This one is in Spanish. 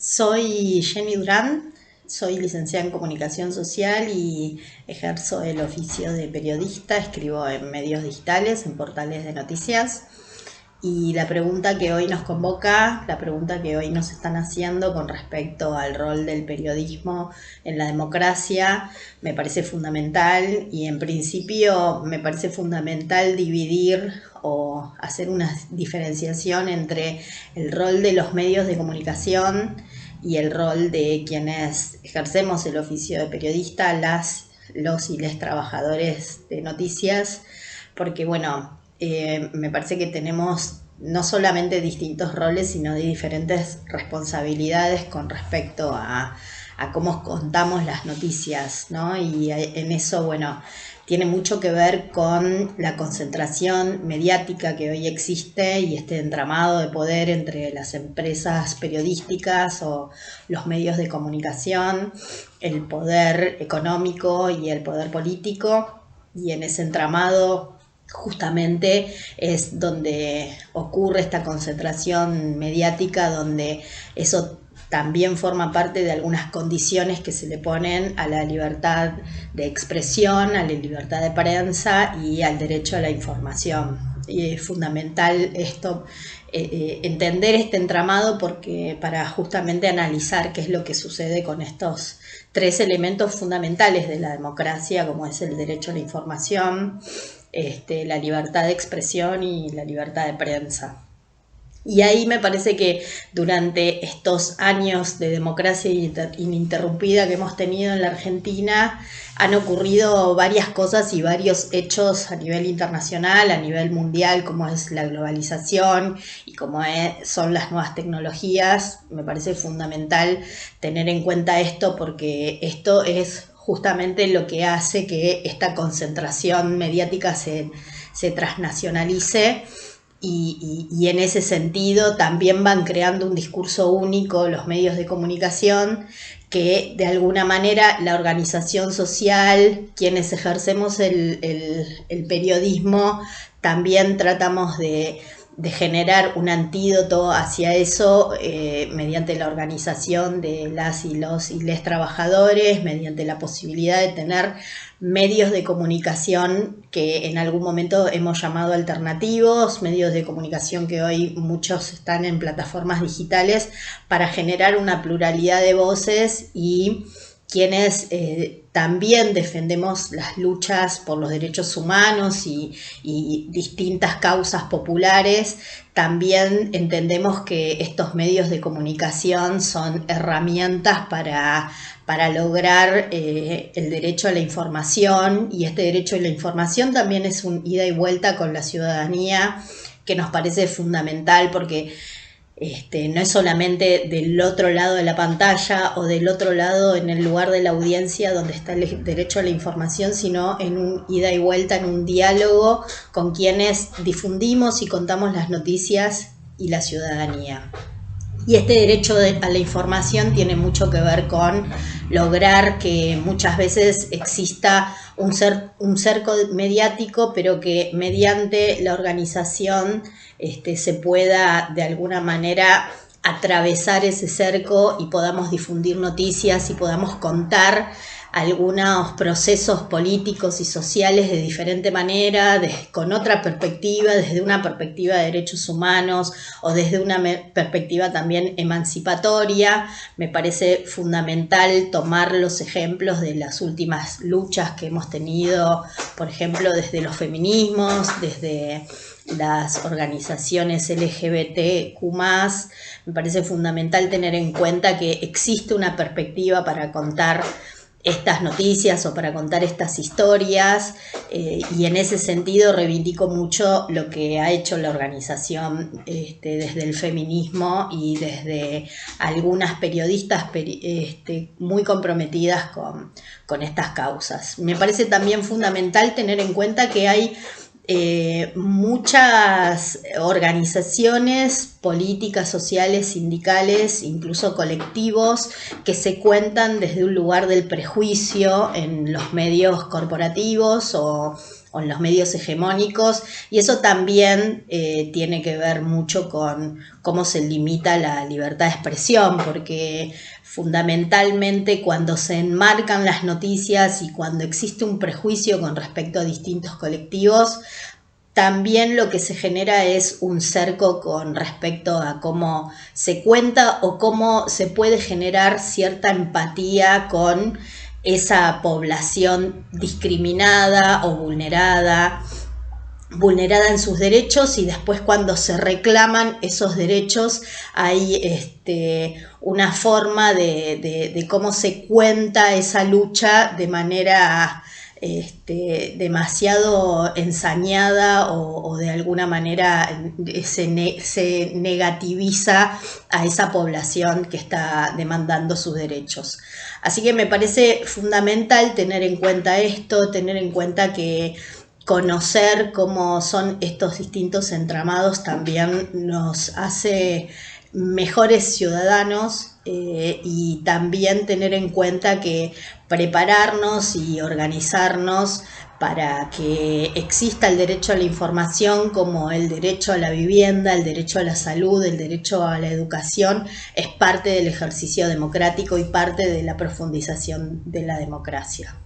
Soy Jenny Durán, soy licenciada en Comunicación Social y ejerzo el oficio de periodista, escribo en medios digitales, en portales de noticias. Y la pregunta que hoy nos convoca, la pregunta que hoy nos están haciendo con respecto al rol del periodismo en la democracia, me parece fundamental y en principio me parece fundamental dividir o hacer una diferenciación entre el rol de los medios de comunicación y el rol de quienes ejercemos el oficio de periodista, los y les trabajadores de noticias, porque bueno, me parece que tenemos no solamente distintos roles, sino de diferentes responsabilidades con respecto a cómo contamos las noticias, ¿no? Y en eso, bueno, tiene mucho que ver con la concentración mediática que hoy existe y este entramado de poder entre las empresas periodísticas o los medios de comunicación, el poder económico y el poder político, y en ese entramado justamente es donde ocurre esta concentración mediática, donde eso también forma parte de algunas condiciones que se le ponen a la libertad de expresión, a la libertad de prensa y al derecho a la información. Y es fundamental esto, entender este entramado, porque para justamente analizar qué es lo que sucede con estos tres elementos fundamentales de la democracia, como es el derecho a la información, la libertad de expresión y la libertad de prensa. Y ahí me parece que durante estos años de democracia ininterrumpida que hemos tenido en la Argentina han ocurrido varias cosas y varios hechos a nivel internacional, a nivel mundial, como es la globalización y como son las nuevas tecnologías. Me parece fundamental tener en cuenta esto, porque esto es justamente lo que hace que esta concentración mediática se transnacionalice. Y en ese sentido también van creando un discurso único los medios de comunicación, que de alguna manera la organización social, quienes ejercemos el periodismo, también tratamos de generar un antídoto hacia eso, mediante la organización de las y los y les trabajadores, mediante la posibilidad de tener medios de comunicación que en algún momento hemos llamado alternativos, medios de comunicación que hoy muchos están en plataformas digitales, para generar una pluralidad de voces, y quienes también defendemos las luchas por los derechos humanos y distintas causas populares, también entendemos que estos medios de comunicación son herramientas para lograr el derecho a la información, y este derecho a la información también es un ida y vuelta con la ciudadanía, que nos parece fundamental, porque no es solamente del otro lado de la pantalla o del otro lado en el lugar de la audiencia donde está el derecho a la información, sino en un ida y vuelta, en un diálogo con quienes difundimos y contamos las noticias y la ciudadanía. Y este derecho a la información tiene mucho que ver con lograr que muchas veces exista un cerco mediático, pero que mediante la organización se pueda de alguna manera atravesar ese cerco y podamos difundir noticias y podamos contar algunos procesos políticos y sociales de diferente manera, con otra perspectiva, desde una perspectiva de derechos humanos o desde una perspectiva también emancipatoria. Me parece fundamental tomar los ejemplos de las últimas luchas que hemos tenido, por ejemplo, desde los feminismos, desde las organizaciones LGBTQ+. Me parece fundamental tener en cuenta que existe una perspectiva para contar estas noticias o para contar estas historias, y en ese sentido reivindico mucho lo que ha hecho la organización desde el feminismo y desde algunas periodistas muy comprometidas con estas causas. Me parece también fundamental tener en cuenta que hay muchas organizaciones políticas, sociales, sindicales, incluso colectivos, que se cuentan desde un lugar del prejuicio en los medios corporativos o o en los medios hegemónicos, y eso también tiene que ver mucho con cómo se limita la libertad de expresión, porque fundamentalmente cuando se enmarcan las noticias y cuando existe un prejuicio con respecto a distintos colectivos, también lo que se genera es un cerco con respecto a cómo se cuenta o cómo se puede generar cierta empatía con esa población discriminada o vulnerada en sus derechos, y después cuando se reclaman esos derechos hay una forma de cómo se cuenta esa lucha de manera demasiado ensañada o de alguna manera se negativiza a esa población que está demandando sus derechos. Así que me parece fundamental tener en cuenta esto, tener en cuenta que conocer cómo son estos distintos entramados también nos hace mejores ciudadanos, y también tener en cuenta que prepararnos y organizarnos para que exista el derecho a la información como el derecho a la vivienda, el derecho a la salud, el derecho a la educación, es parte del ejercicio democrático y parte de la profundización de la democracia.